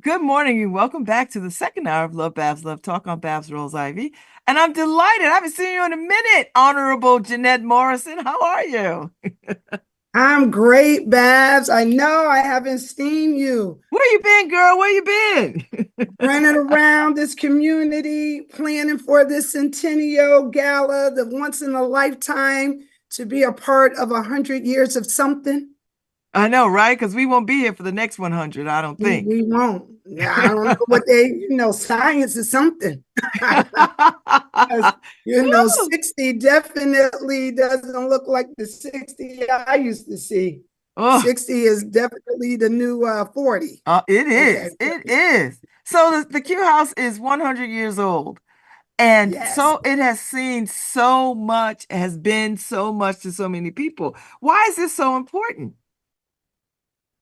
Good morning and welcome back to the second hour of LoveBabz, LoveTalk on Babz Rawls-Ivy. And I'm delighted. I haven't seen you in a minute, Honorable Jeanette Morrison. How are you? I'm great, Babz. I know I haven't seen you. Where you been, girl? Where you been? Running around this community, planning for this Centennial Gala, the once in a lifetime to be a part of 100 years of something. I know, right? Because we won't be here for the next 100, I don't think. We won't. I don't know what science is something. 60 definitely doesn't look like the 60 I used to see. Oh. 60 is definitely the new 40. It is. Okay. It is. So the Q House is 100 years old. And yes. So it has seen so much, has been so much to so many people. Why is this so important?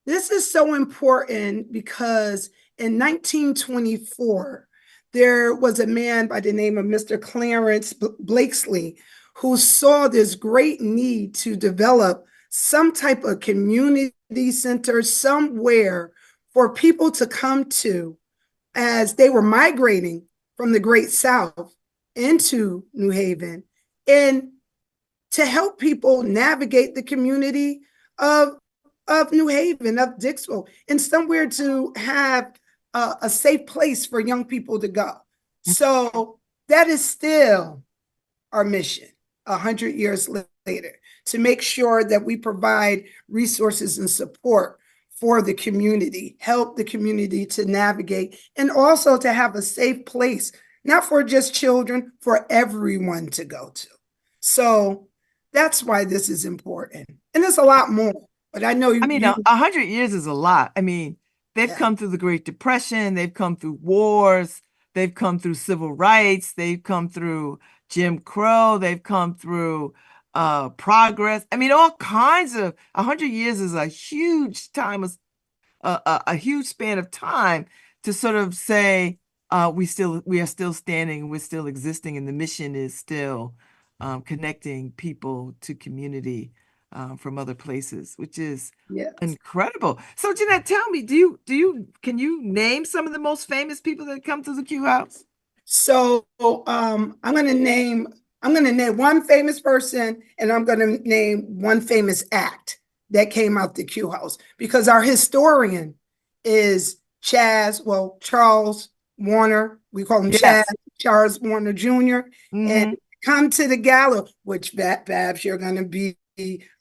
This is so important because in 1924, there was a man by the name of Mr. Clarence Blakesley who saw this great need to develop some type of community center somewhere for people to come to as they were migrating from the Great South into New Haven, and to help people navigate the community of New Haven, of Dixwell, and somewhere to have a safe place for young people to go. So that is still our mission 100 years later, to make sure that we provide resources and support for the community, help the community to navigate, and also to have a safe place, not for just children, for everyone to go to. So that's why this is important. And there's a lot more. But I know 100 years is a lot. I mean, they've come through the Great Depression, they've come through wars, they've come through civil rights, they've come through Jim Crow, they've come through progress. I mean, all kinds of 100 years is a huge time, a huge span of time to sort of say we are still standing, we're still existing, and the mission is still connecting people to community. From other places, which is incredible. So, Jeanette, tell me, can you name some of the most famous people that come to the Q House? So, I'm going to name one famous person, and I'm going to name one famous act that came out the Q House, because our historian is Charles Warner. We call him Charles Warner Jr. And come to the gala, which Babz, you're going to be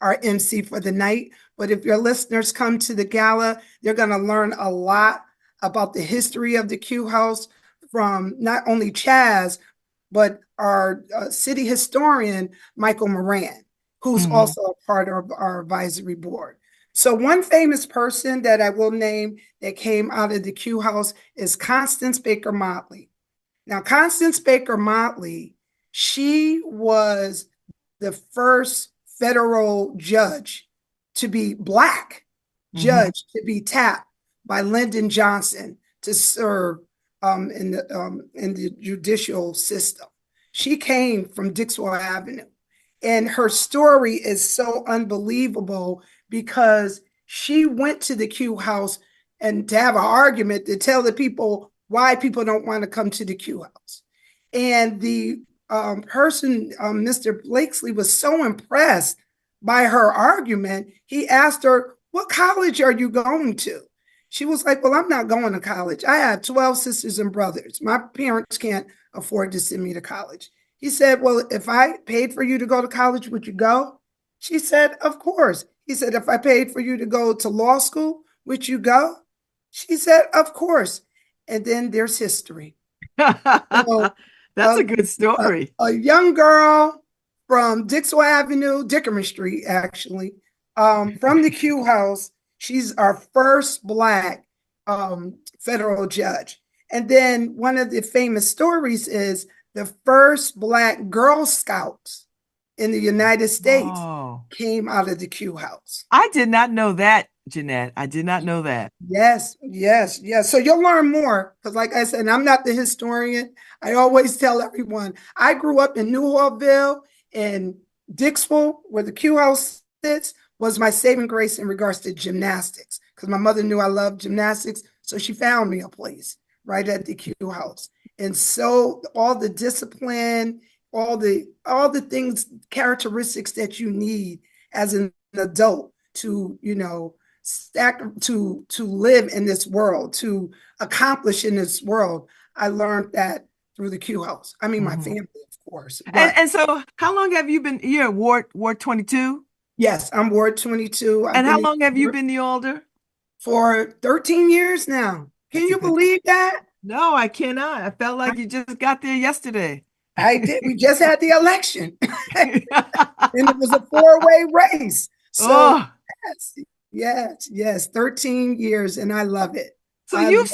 our MC for the night. But if your listeners come to the gala, they're going to learn a lot about the history of the Q House from not only Chaz, but our city historian, Michael Moran, who's also a part of our advisory board. So one famous person that I will name that came out of the Q House is Constance Baker Motley. Now, Constance Baker Motley, she was the first federal judge to be Black judge to be tapped by Lyndon Johnson to serve in the judicial system. She came from Dixwell Avenue, and her story is so unbelievable because she went to the Q House and to have an argument to tell the people why people don't want to come to the Q House. And the person, Mr. Blakesley, was so impressed by her argument. He asked her, "What college are you going to?" She was like, "Well, I'm not going to college. I have 12 sisters and brothers. My parents can't afford to send me to college." He said, "Well, if I paid for you to go to college, would you go?" She said, "Of course." He said, "If I paid for you to go to law school, would you go?" She said, "Of course." And then there's history. So, that's a good story. A young girl from Dixwell Avenue, Dickerman Street, actually, from the Q House. She's our first Black federal judge. And then one of the famous stories is The first Black Girl Scouts in the United States Oh, came out of the Q House. I did not know that, Jeanette. I did not know that. Yes, yes, yes. So you'll learn more because, like I said, I'm not the historian. I always tell everyone I grew up in New Hallville, and Dixville, where the Q House sits, was my saving grace in regards to gymnastics because my mother knew I loved gymnastics. So she found me a place right at the Q House. And so all the discipline, all the things, characteristics that you need as an adult to, stack to live in this world, to accomplish in this world. I learned that through the Q House. I mean, my Mhm. family, of course, And but and so how long have you been here, Ward 22? yes, I'm Ward 22. I've And been how here long have you been the Alder? for 13 years now. Can That's a you good. believe that? No, I cannot. I felt like you just got there yesterday. I did. We just had the election, and it was a four-way race. So Oh, yes, yes, yes, 13 years, and I love it. so I you've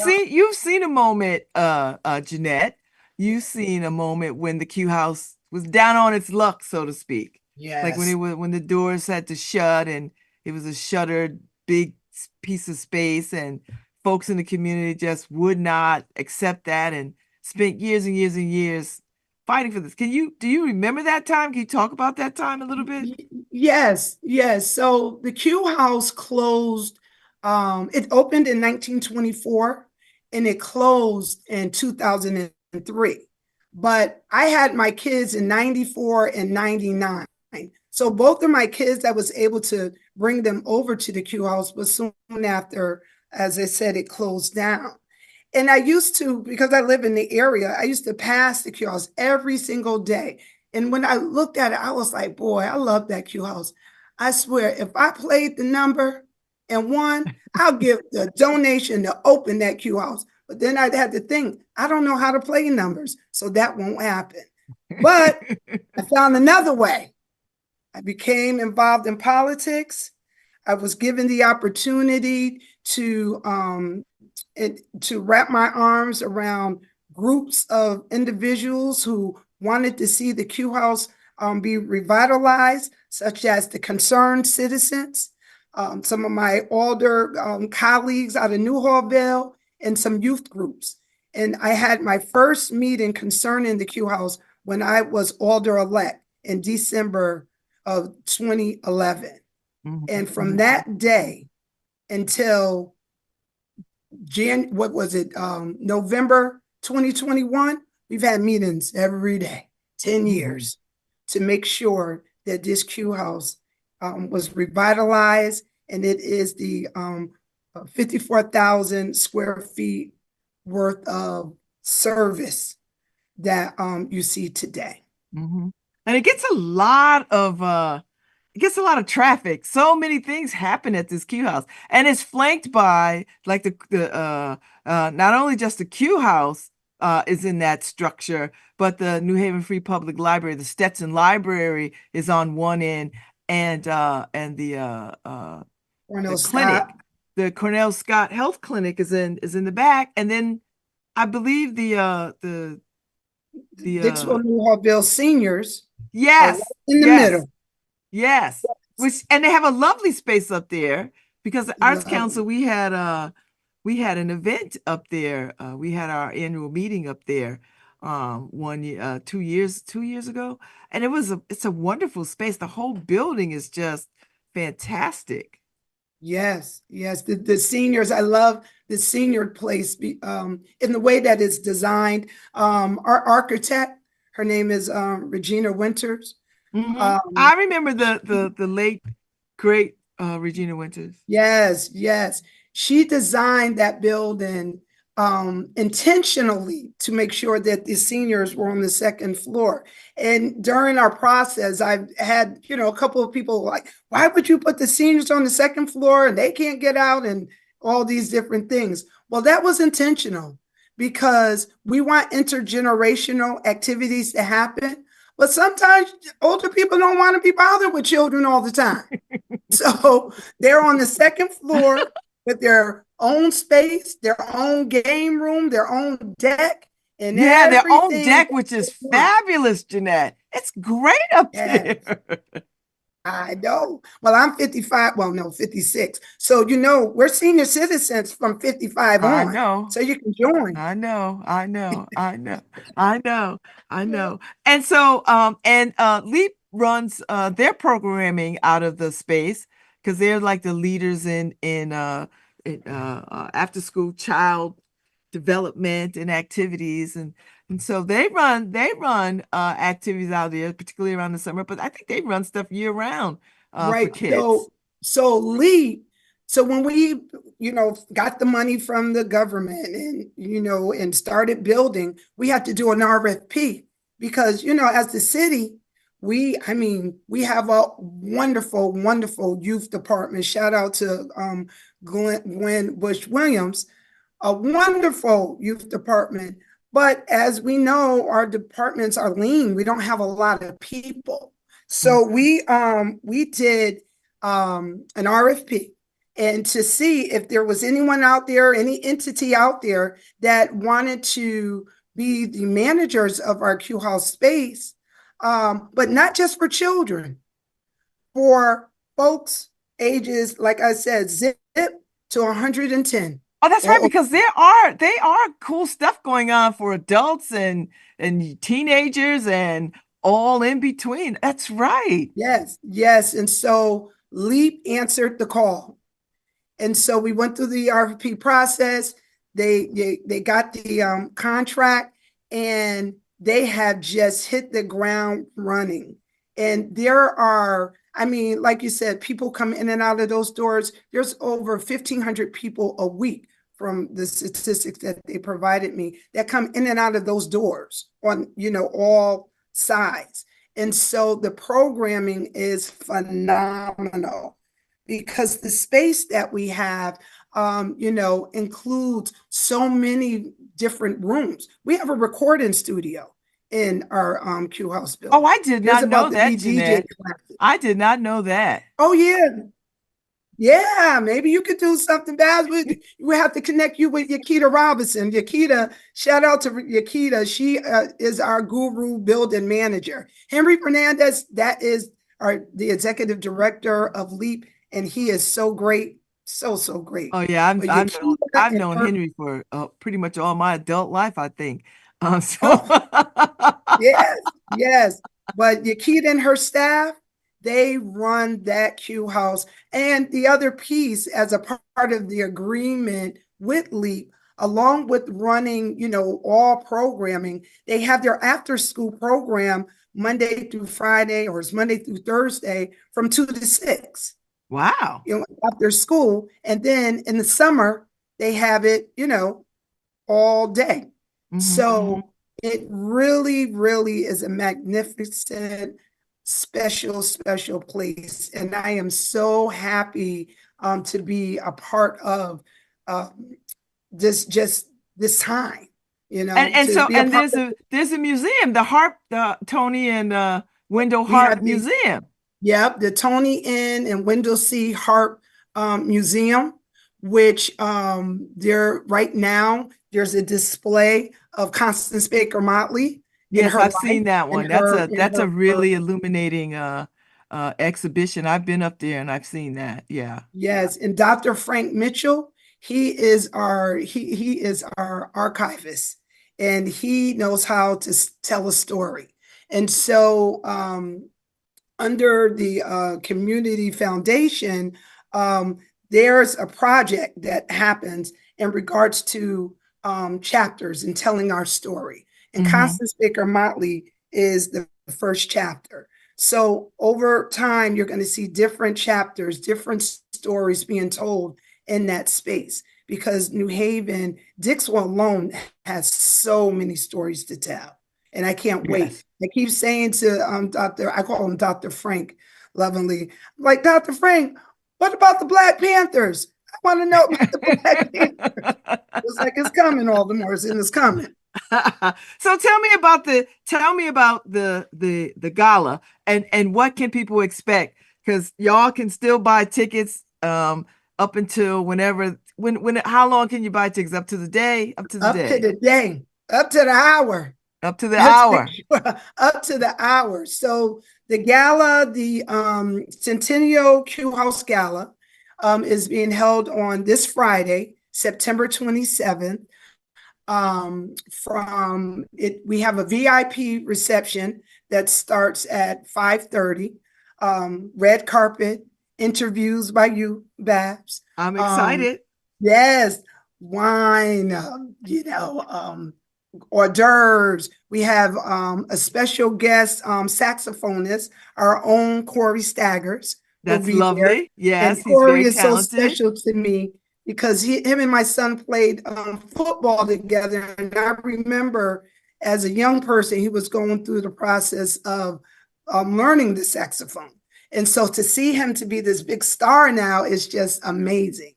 seen a moment, Jeanette. You've seen a moment when the Q House was down on its luck, so to speak. Like yes, when the doors had to shut and it was a shuttered big piece of space and folks in the community just would not accept that and spent years and years and years fighting for this. Do you remember that time? Can you talk about that time a little bit? yes, yes. So the Q House closed. It opened in 1924 and it closed in 2003. But I had my kids in 94 and 99. So both of my kids, I was able to bring them over to the Q House, but soon after, as I said, it closed down. And I used to, because I live in the area, I used to pass the Q House every single day. And when I looked at it, I was like, boy, I love that Q House. I swear, if I played the number and won, I'll give the donation to open that Q House. But then I'd have to think, I don't know how to play numbers, so that won't happen. But I found another way. I became involved in politics. I was given the opportunity to wrap my arms around groups of individuals who wanted to see the Q House be revitalized, such as the Concerned Citizens, some of my older colleagues out of New Hallville, and some youth groups. And I had my first meeting concerning the Q House when I was Alder elect in December of 2011. And from that day until November 2021, we've had meetings every day, 10 years, to make sure that this Q House was revitalized, and it is the 54,000 square feet worth of service that you see today. Mhm. And it gets a lot of traffic. So many things happen at this Q House. And it's flanked by like the not only just the Q House is in that structure, but the New Haven Free Public Library, the Stetson Library is on one end, and the Cornell clinic, Scott, the Cornell Scott Health Clinic is in the back. And then I believe the Dixville New Hallville seniors are right yes, in the yes. middle. Yes, and they have a lovely space up there because the Arts Council Lovely. we had an event up there. We had our annual meeting up there 1 year 2 years ago, and it's a wonderful space. The whole building is just fantastic. Yes, yes. The seniors, I love the senior place in the way that it's designed. Our architect, her name is Regina Winters. Um, I remember the late great Regina Winters. Yes, yes. She designed that building intentionally to make sure that the seniors were on the second floor. And during our process, I've had, a couple of people like, why would you put the seniors on the second floor and they can't get out and all these different things? Well, that was intentional because we want intergenerational activities to happen. But sometimes older people don't want to be bothered with children all the time. So they're on the second floor with their own space, their own game room, their own deck, and Yeah, their own everything deck, that which they is want. fabulous, Jeanette. It's great up Yes, there. I know. Well, I'm 55. Well, no, 56. So, we're senior citizens from 55 I on. know. So you can join. I know, I know, I know, I know, I know. And so Leap runs their programming out of the space because they're like the leaders in after school child development and activities and so they run activities out there, particularly around the summer, but I think they run stuff year round for Right. kids. So Lee, so when we, got the money from the government and, and started building, we had to do an RFP because, as the city, we have a wonderful, wonderful youth department. Shout out to Gwen Bush Williams, a wonderful youth department. But as we know, our departments are lean. We don't have a lot of people. So we did an RFP and to see if there was anyone out there, any entity out there that wanted to be the managers of our Q House space, but not just for children, for folks ages, like I said, zip to 110. Oh, that's right, Oh, because there are cool stuff going on for adults and teenagers and all in between. That's right. yes, yes. And so Leap answered the call. And so we went through the RFP process. They got the contract, and they have just hit the ground running. And there are, like you said, people come in and out of those doors. There's over 1,500 people a week from the statistics that they provided me that come in and out of those doors on, all sides. And so the programming is phenomenal because the space that we have, includes so many different rooms. We have a recording studio in our Q House Oh, building. I did There's not know about to that, be DJ Jeanette. classes. I did not know that. Oh yeah, yeah. Maybe you could do something, Babz. We have to connect you with Yakita Robinson. Yakita, shout out to Yakita. She is our guru building manager. Henry Fernandez, that is the executive director of Leap, and he is so great, so great. Oh yeah, But I've Yakita known I've and known her, Henry for pretty much all my adult life, I think. So oh, yes, yes. But Yakita and her staff, they run that Q House. And the other piece, as a part of the agreement with Leap, along with running, all programming, they have their after school program Monday through Friday, or it's Monday through Thursday from 2 to 6, wow. after school. And then in the summer, they have it, all day. Hmm. So it really, really is a magnificent, special place. And I am so happy to be a part of this time, And to so be a and part there's of. a museum, the Tony and Wendell We Harp have the Museum. Yep, the Tony N and Wendell C. Harp Museum, which there right now there's a display of Constance Baker Motley in Yes, her I've life, seen that in one. That's her a in that's a her really illuminating exhibition. I've been up there and I've seen that. Yeah. yes, and Dr. Frank Mitchell, he is our archivist, and he knows how to tell a story. And so under the community foundation, there's a project that happens in regards to chapters and telling our story. And Hmm. Constance Baker Motley is the first chapter. So over time, you're going to see different chapters, different stories being told in that space because New Haven, Dixwell alone has so many stories to tell. And I can't wait. Yes. I keep saying to I call him Dr. Frank lovingly, like, Dr. Frank, what about the Black Panthers? I want to know about the Black Panthers. It's like it's coming, all the Morrison is coming. So tell me about the gala and what can people expect? Because y'all can still buy tickets up until whenever when how long can you buy tickets? Up to the day? Up to the Up to day. the day. Up to the hour. Up to the hour. Up to the hour. So the gala, the Centennial Q House Gala, is being held on this Friday, September 27th. From it, we have a VIP reception that starts at 5:30. Red carpet, interviews by you, Babz. I'm excited. Yes, wine, hors d'oeuvres. We have a special guest saxophonist, our own Corey Staggers will That's be there. lovely. Yes, And he's Corey very is so talented. special to me because him and my son played football together. And I remember as a young person, he was going through the process of learning the saxophone. And so to see him to be this big star now is just amazing.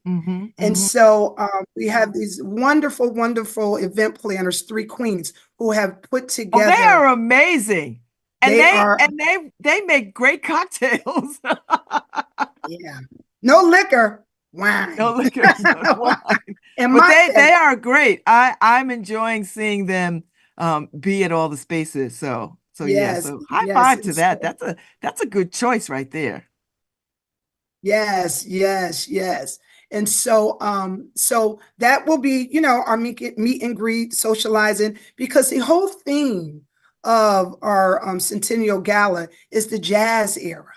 And so we have these wonderful, wonderful event planners, three queens, who have put Oh, together. they are amazing. And They are, they make great cocktails. yeah, no liquor, wine. No liquor, no wine. And But my they are great. I'm enjoying seeing them be at all the spaces. So yeah. yes, So high yes, five to that. That's a good choice right there. yes, yes, yes. And so so that will be, our meet and greet, socializing, because the whole theme of our Centennial Gala is the jazz era,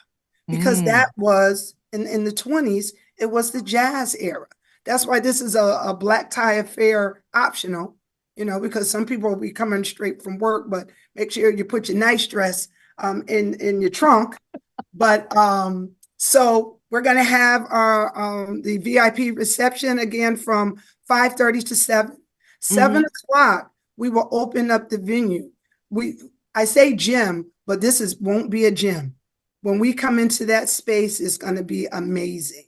because that was in the 20s, it was the jazz era. That's why this is a black tie affair optional, because some people will be coming straight from work, but make sure you put your nice dress in your trunk. But so we're going to have our the VIP reception again from 5:30 to 7. 7 o'clock, we will open up the venue. I say gym, but this won't be a gym. When we come into that space, it's going to be amazing.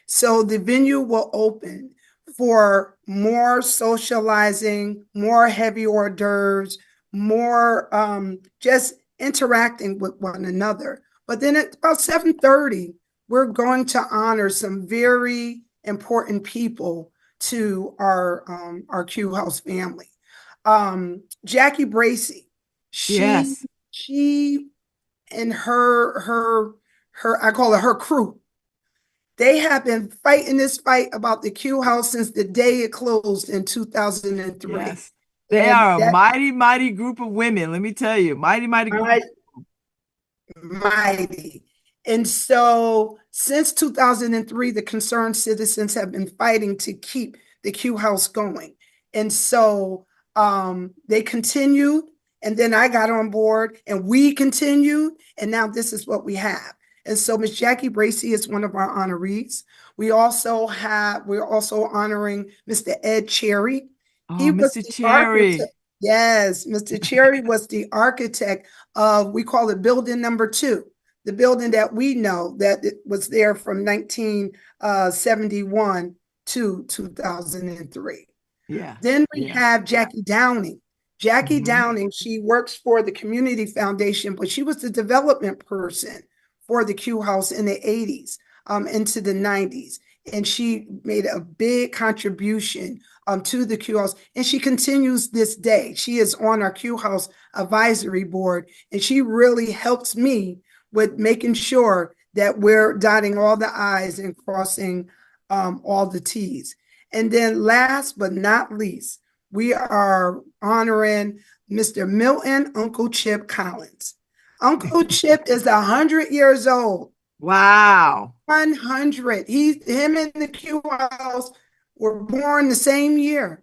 So the venue will open for more socializing, more heavy hors d'oeuvres, more just interacting with one another. But then at about 7:30, we're going to honor some very important people to our Q House family. Jackie Bracy, Yes. she and her I call her crew. They have been fighting this fight about the Q House since the day it closed in 2003. Yes. They And are a that mighty, mighty group of women. Let me tell you, mighty, mighty group. mighty. And so since 2003, the concerned citizens have been fighting to keep the Q House going. And so they continued, and then I got on board and we continued, and now this is what we have. And so Miss Jackie Bracy is one of our honorees. We're also honoring Mr. Ed Cherry. Oh, He was Mr. the Cherry. architect. Yes, Mr. Cherry was the architect of, we call it building number 2, the building that we know that it was there from 1971 to 2003. Yeah. Then we have Jackie Downing. Jackie Downing, she works for the Community Foundation, but she was the development person for the Q House in the 80s into the 90s. And she made a big contribution to the Q House. And she continues this day. She is on our Q House advisory board, and she really helps me with making sure that we're dotting all the I's and crossing all the T's. And then last but not least, we are honoring Mr. Milton Uncle Chip Collins. Uncle Chip is 100 years old. Wow. 100. Him and the Q House were born the same year.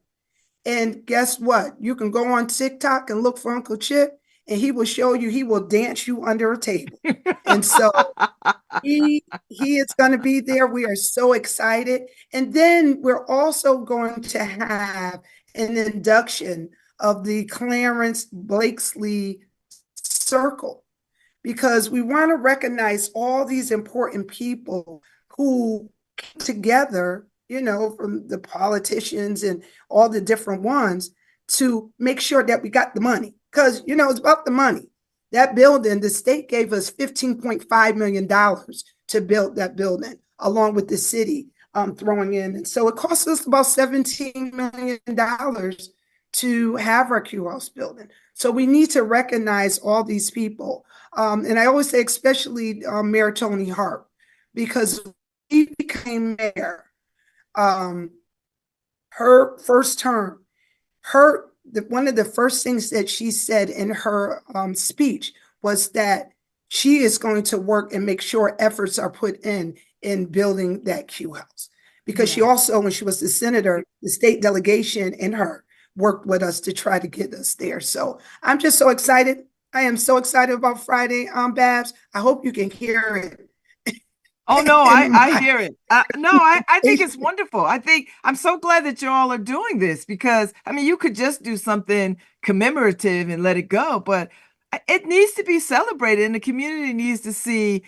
And guess what? You can go on TikTok and look for Uncle Chip, and he will show you, he will dance you under a table. And so he is going to be there. We are so excited. And then we're also going to have an induction of the Clarence Blakesley Circle, because we want to recognize all these important people who came together, from the politicians and all the different ones, to make sure that we got the money. Because, it's about the money. That building, the state gave us $15.5 million to build that building, along with the city throwing in. And so it cost us about $17 million to have our Q House building. So we need to recognize all these people. And I always say, especially Mayor Tony Hart, because he became mayor, her first term, one of the first things that she said in her speech was that she is going to work and make sure efforts are put in building that Q House. Because she also, when she was the senator, the state delegation and her worked with us to try to get us there. So I'm just so excited. I am so excited about Friday, Babz. I hope you can hear it. Oh no, I hear it. No, I think it's wonderful. I think I'm so glad that you all are doing this because I mean you could just do something commemorative and let it go, but it needs to be celebrated and the community needs to see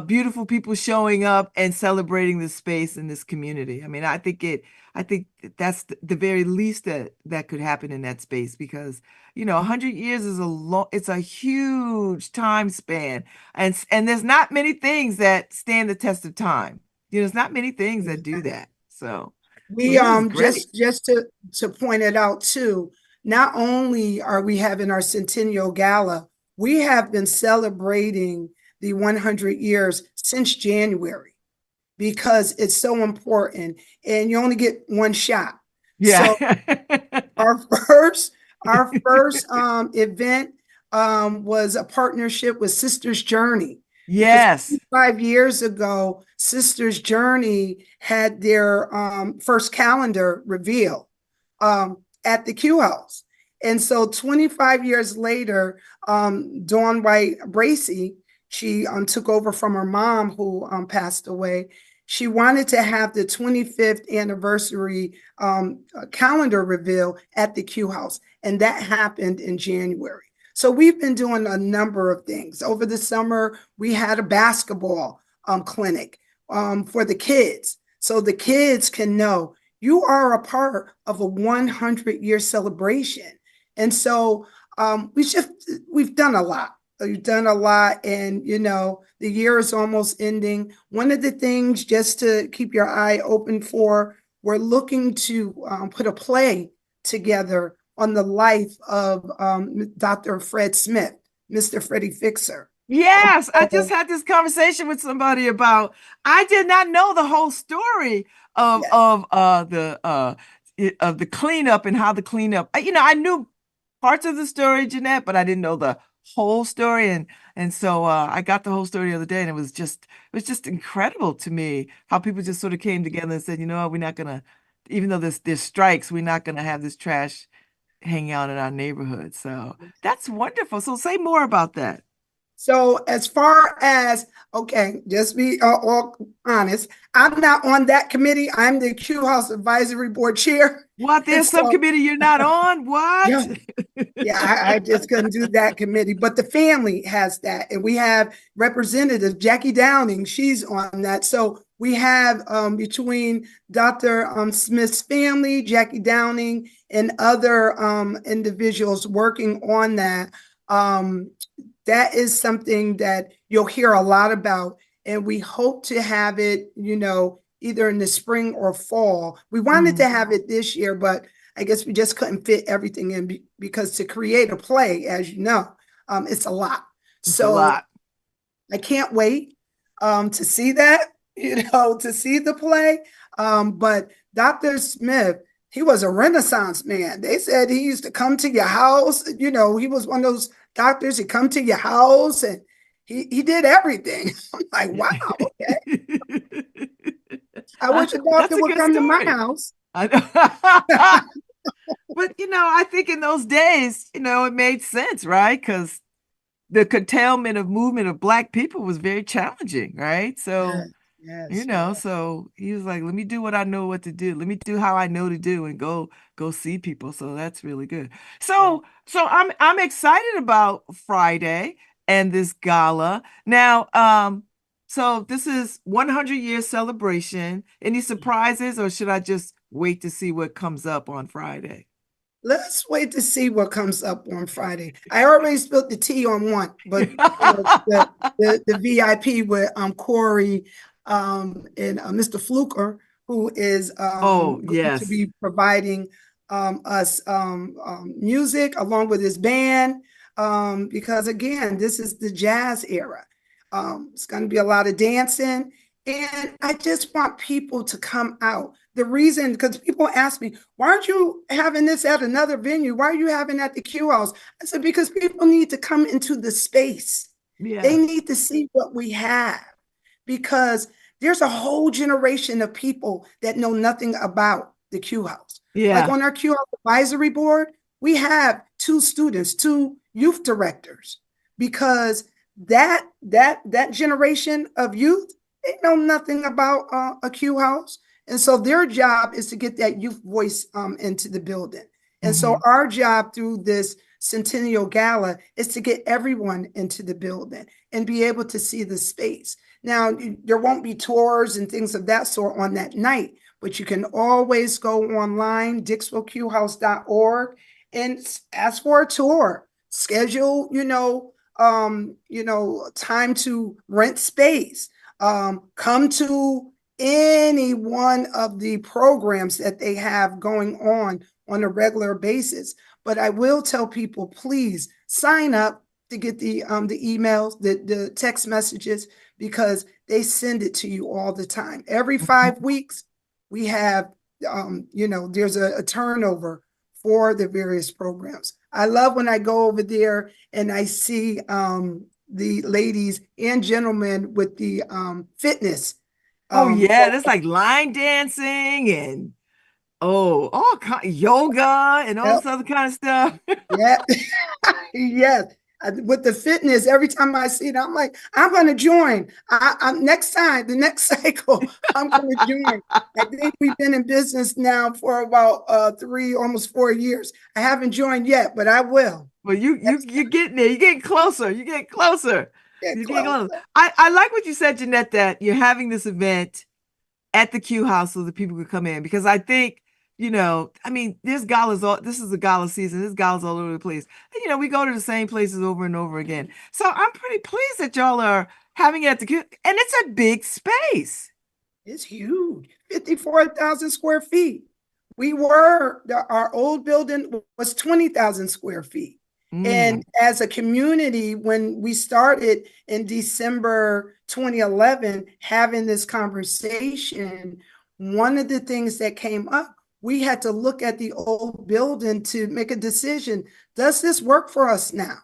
beautiful people showing up and celebrating this space in this community. I mean, I think that's the very least that could happen in that space because, you know, 100 years is it's a huge time span. And there's not many things that stand the test of time. You know, there's not many things that do that. So we this is great. just to point it out too, not only are we having our centennial gala, we have been celebrating the 100 years since January because it's so important and you only get one shot. Yeah. So our first event was a partnership with Sisters Journey. Yes. 5 years ago, Sisters Journey had their first calendar reveal at the Q House. And so 25 years later, Dawn White Bracy, she took over from her mom who passed away. She wanted to have the 25th anniversary calendar reveal at the Q House, and that happened in January. So we've been doing a number of things. Over the summer, we had a basketball clinic for the kids, so the kids can know you are a part of a 100-year celebration. And so we've done a lot. You've done a lot, and you know the year is almost ending. One of the things, just to keep your eye open for, we're looking to put a play together on the life of Dr. Fred Smith, Mr. Freddie Fixer. Yes, I just had this conversation with somebody about. I did not know the whole story of Yes. of the cleanup and how the cleanup. You know, I knew parts of the story, Jeanette, but I didn't know the whole story. And so I got the whole story the other day, and it was just incredible to me how people just sort of came together and said, you know what, we're not gonna, even though there's strikes, we're not gonna have this trash hanging out in our neighborhood. So that's wonderful. So say more about that. So as far as, okay, just be all honest, I'm not on that committee. I'm the Q House Advisory Board Chair. What? There's some committee you're not on? What? Yeah, yeah, I just couldn't do that committee, but the family has that. And we have Representative Jackie Downing, she's on that. So we have between Dr. Smith's family, Jackie Downing, and other individuals working on that. That is something that you'll hear a lot about, and we hope to have it, you know, either in the spring or fall. We wanted to have it this year, but I guess we just couldn't fit everything in because to create a play, as you know, it's a lot. It's a lot. I can't wait to see that, you know, to see the play. But Dr. Smith, he was a Renaissance man. They said he used to come to your house. You know, he was one of those doctors who come to your house, and he did everything. I'm like, wow, okay. I wish a doctor would come to my house. I know. But, you know, I think in those days, you know, it made sense, right? Because the curtailment of movement of Black people was very challenging, right? So, you know, so he was like, let me do what I know what to do. Let me do how I know to do and go see people. So that's really good. So I'm excited about Friday and this gala. Now, so this is 100-year celebration. Any surprises, or should I just wait to see what comes up on Friday? Let's wait to see what comes up on Friday. I already spilled the tea on one, but the VIP with Corey and Mr. Fluker, who is oh going yes to be providing us music along with his band, because again, this is the jazz era. It's going to be a lot of dancing, and I just want people to come out. The reason, because people ask me, why aren't you having this at another venue? Why are you having at the Q House? I said, because people need to come into the space. They Yeah. need to see what we have, because there's a whole generation of people that know nothing about the Q House. Like Yeah. on our Q House advisory board, we have two students, two youth directors, because that generation of youth, they know nothing about a Q House. And so their job is to get that youth voice into the building. And so our job through this Centennial Gala is to get everyone into the building and be able to see the space. Now, there won't be tours and things of that sort on that night, but you can always go online, dixvilleqhouse.org, and ask for a tour. Schedule, time to rent space. Come to any one of the programs that they have going on a regular basis. But I will tell people, please sign up to get the emails, the text messages, because they send it to you all the time. Every 5 weeks, we have, there's a turnover for the various programs. I love when I go over there and I see the ladies and gentlemen with the fitness. Oh yeah, there's like line dancing and all yoga and all Yep. this other kind of stuff. Yeah. Yes. With the fitness, every time I see it, I'm like, I'm going to join. I'm next time, the next cycle, I'm going to join. I think we've been in business now for about almost 4 years. I haven't joined yet, but I will. Well, you're getting there. You're getting closer. You're getting closer. Get You're getting closer. closer. I like what you said, Jeanette, that you're having this event at the Q House so that people could come in, because I think, I mean, this is a gala season. There's galas all over the place. And, we go to the same places over and over again. So I'm pretty pleased that y'all are having it at the Q, and it's a big space. It's huge, 54,000 square feet. Our old building was 20,000 square feet. And as a community, when we started in December 2011, having this conversation, one of the things that came up, we had to look at the old building to make a decision. Does this work for us now?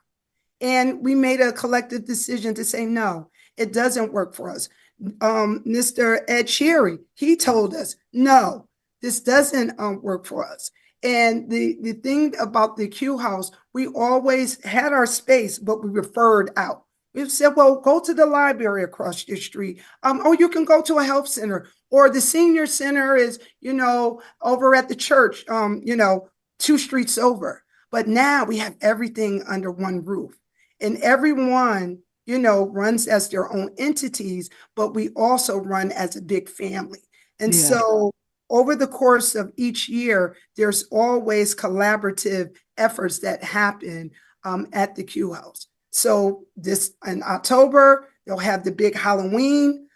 And we made a collective decision to say, no, it doesn't work for us. Mr. Ed Cherry, he told us, no, this doesn't work for us. And the thing about the Q House, we always had our space, but we referred out. We said, well, go to the library across your street. Or you can go to a health center, or the senior center is, over at the church, 2 streets over. But now we have everything under one roof, and everyone, runs as their own entities, but we also run as a big family. And so over the course of each year, there's always collaborative efforts that happen at the Q House. So this in October, they'll have the big Halloween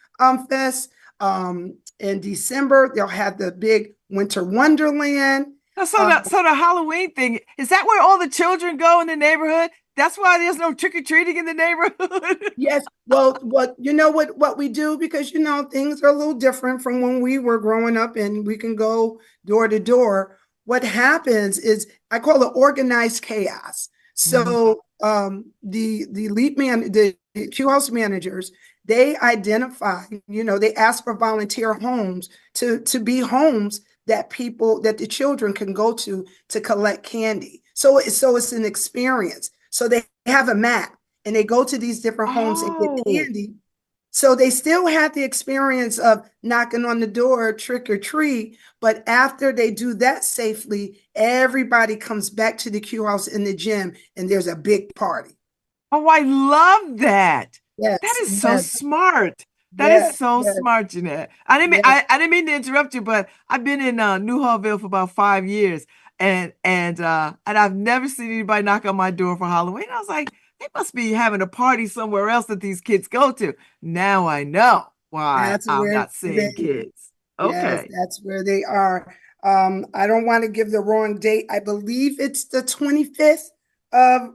fest. In December, they'll have the big Winter Wonderland. So the Halloween thing, is that where all the children go in the neighborhood? That's why there's no trick-or-treating in the neighborhood? Yes. Well, what we do, because things are a little different from when we were growing up and we can go door to door. What happens is, I call it organized chaos. So the Q House managers, they identify, they ask for volunteer homes to be homes that the children can go to collect candy. So it's an experience. So they have a map and they go to these different homes and get candy. So they still have the experience of knocking on the door, trick or treat. But after they do that safely, everybody comes back to the Q House in the gym and there's a big party. Oh, I love that. Yes, That is so smart. That is so smart, Jeanette. I didn't mean to interrupt you, but I've been in Newhallville for about 5 years, and I've never seen anybody knock on my door for Halloween. I was like, they must be having a party somewhere else that these kids go to. Now I know why I'm not seeing kids. Okay. Yes, that's where they are. I don't want to give the wrong date. I believe it's the 25th of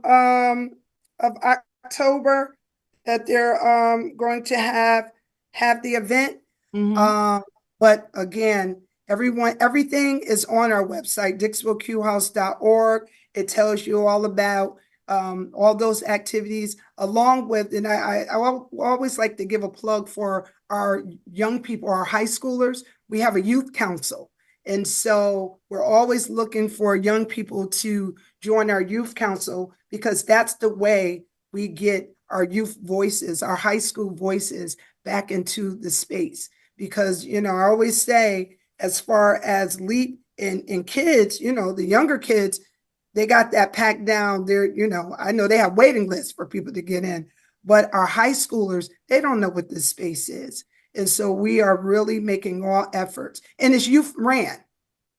October that they're going to have the event. Mhm. But again, everything is on our website, dixvilleqhouse.org. It tells you all about all those activities, along with, and I always like to give a plug for our young people, our high schoolers. We have a youth council. And so we're always looking for young people to join our youth council, because that's the way we get our youth voices, our high school voices back into the space. Because, I always say, as far as LEAP and kids, the younger kids, they got that packed down there. I know they have waiting lists for people to get in, but our high schoolers, they don't know what this space is. And so we are really making all efforts, and it's youth ran.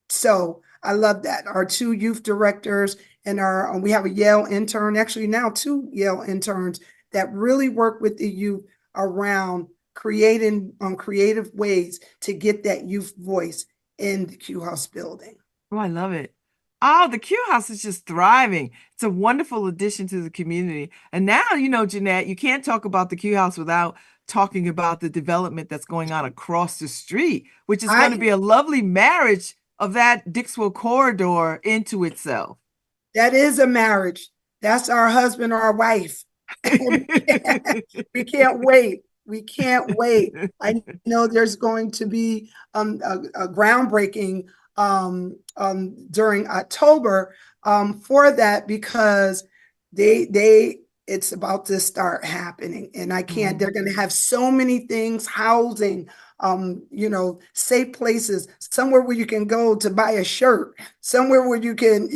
So I love that. Our two youth directors and we have a Yale intern, actually now two Yale interns that really work with the youth around creating creative ways to get that youth voice in the Q House building. Oh, I love it. Oh, the Q House is just thriving. It's a wonderful addition to the community. And now, Jeanette, you can't talk about the Q House without talking about the development that's going on across the street, which is going to be a lovely marriage of that Dixwell corridor into itself. That is a marriage. That's our husband or our wife. We can't wait. We can't wait. I know there's going to be a groundbreaking during October for that, because it's about to start happening, and I can't. They're going to have so many things, housing, safe places, somewhere where you can go to buy a shirt, somewhere where you can,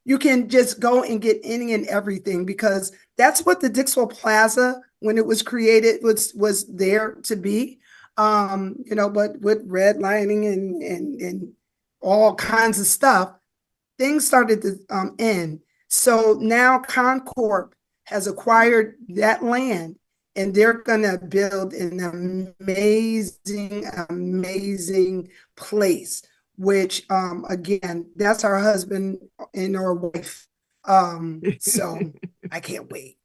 you can just go and get any and everything, because that's what the Dixwell Plaza, when it was created, was there to be. But with redlining and all kinds of stuff, things started to end. So now Concorp has acquired that land, and they're going to build an amazing place, which, again, that's our husband and our wife. So I can't wait.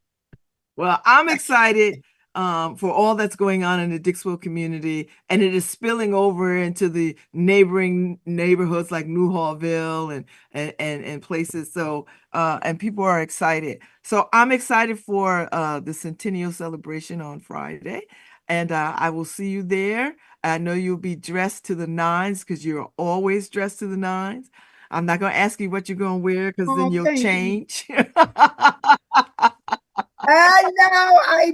Well, I'm excited for all that's going on in the Dixwell community, and it is spilling over into the neighboring neighborhoods like Newhallville and places. So and people are excited. So I'm excited for the Centennial celebration on Friday, and I will see you there. I know you'll be dressed to the nines, because you're always dressed to the nines. I'm not going to ask you what you're going to wear, because then you'll change. I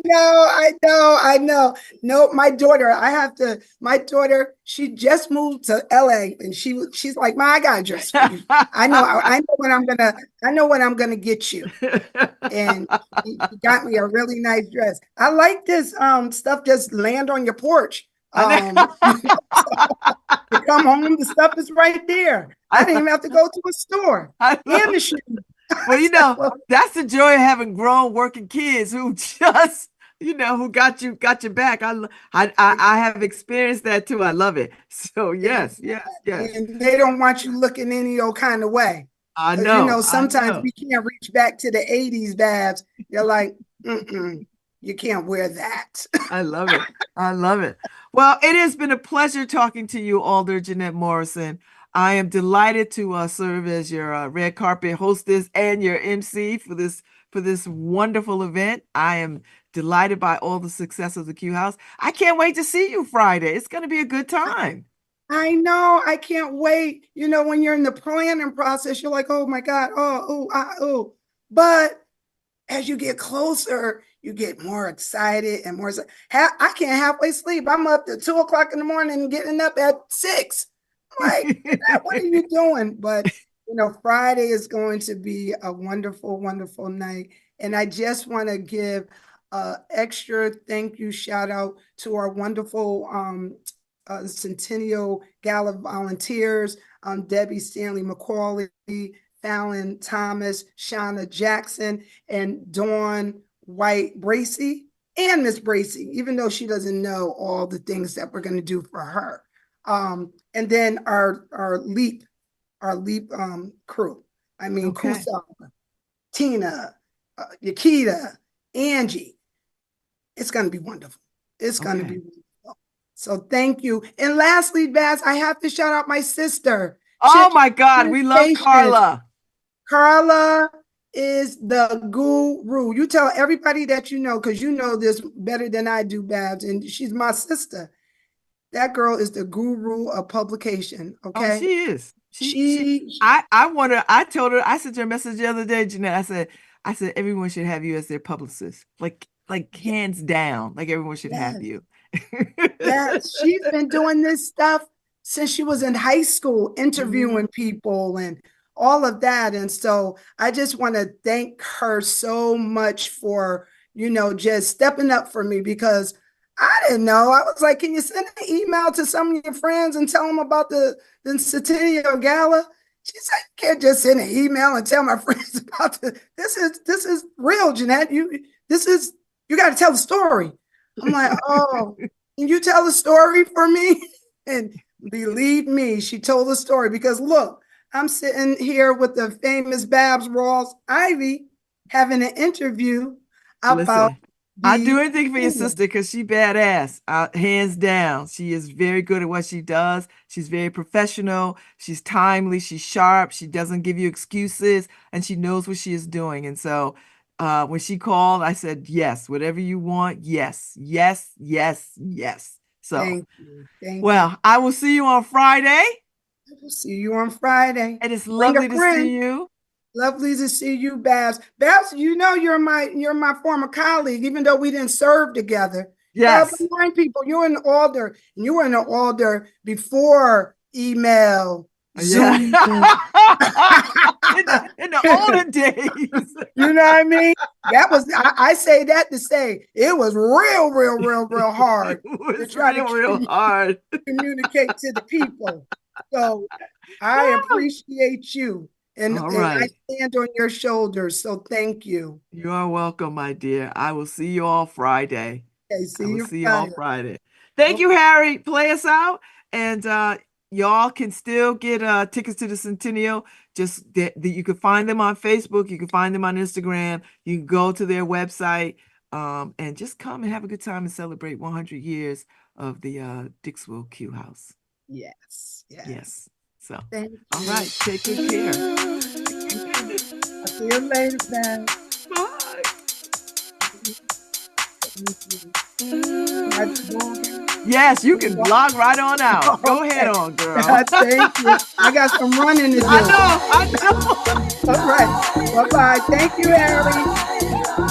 know. No, my daughter, she just moved to LA, and she's like, "Ma, I got a dress for you. I know what I'm gonna get you." And she got me a really nice dress. I like this stuff just land on your porch. You come home, the stuff is right there. I didn't even have to go to a store. And the shoes. Well, that's the joy of having grown working kids who just, who got your back. I have experienced that too. I love it. So yes. And they don't want you looking any old kind of way. I know. Sometimes we can't reach back to the 80s, Babz. You're like, you can't wear that. I love it. I love it. Well, it has been a pleasure talking to you, Alder Jeanette Morrison. I am delighted to serve as your red carpet hostess and your MC for this wonderful event. I am delighted by all the success of the Q House. I can't wait to see you Friday. It's going to be a good time. I know. I can't wait. When you're in the planning process, you're like, oh my God, oh. But as you get closer, you get more excited and more. I can't halfway sleep. I'm up to 2:00 in the morning and getting up at 6. Like, what are you doing? But Friday is going to be a wonderful, wonderful night. And I just want to give an extra thank you shout out to our wonderful Centennial Gala volunteers, Debbie Stanley McCauley, Fallon Thomas, Shauna Jackson, and Dawn White Bracy, and Miss Bracy, even though she doesn't know all the things that we're going to do for her. And then our leap crew. I mean, Okay. Kusa, Tina, Yakita, Angie. It's going to be wonderful. It's going to be wonderful. So thank you. And lastly, Babz, I have to shout out my sister. Oh my God, we love Carla. Carla is the guru. You tell everybody that you know, because you know this better than I do, Babz, and she's my sister. That girl is the guru of publication. Okay. Oh, she is. I told her, I sent her a message the other day, Jeanette. I said, everyone should have you as their publicist. Like hands down, like everyone should have you. Yes, she's been doing this stuff since she was in high school, interviewing people and all of that. And so I just want to thank her so much for, just stepping up for me, because I didn't know. I was like, can you send an email to some of your friends and tell them about the Centennial Gala? She said, you can't just send an email and tell my friends about this is real, Jeanette. You got to tell the story. I'm like, oh, can you tell the story for me? And believe me, she told the story, because look, I'm sitting here with the famous Babz Rawls-Ivy having an interview about. I'd do anything for your sister, because she badass, hands down. She is very good at what she does. She's very professional. She's timely. She's sharp. She doesn't give you excuses, and she knows what she is doing. And so when she called, I said, yes, whatever you want. Yes, yes, yes, yes. So, thank you. Well, I will see you on Friday. I will see you on Friday. And it's lovely to see you. Lovely to see you, Babz. Babz, you're my former colleague, even though we didn't serve together. Yes. Remind people, you're in Alder, and you were in Alder before email. Yeah. in the olden days. You know what I mean? That was, I say that to say it was real hard. It was real hard to communicate to the people. So I appreciate you. And I stand on your shoulders. So thank you. You are welcome, my dear. I will see you all Friday. Okay, see you all Friday. Thank you, Harry. Play us out. And y'all can still get tickets to the Centennial. Just you can find them on Facebook. You can find them on Instagram. You can go to their website and just come and have a good time and celebrate 100 years of the Dixwell Q House. Yes. So, all right, take good care. I'll see you later, man. Bye. Yes, you can log right on out. Go ahead on, girl. Thank you. I got some running to do. I know. All right. Bye-bye. Thank you, Harry.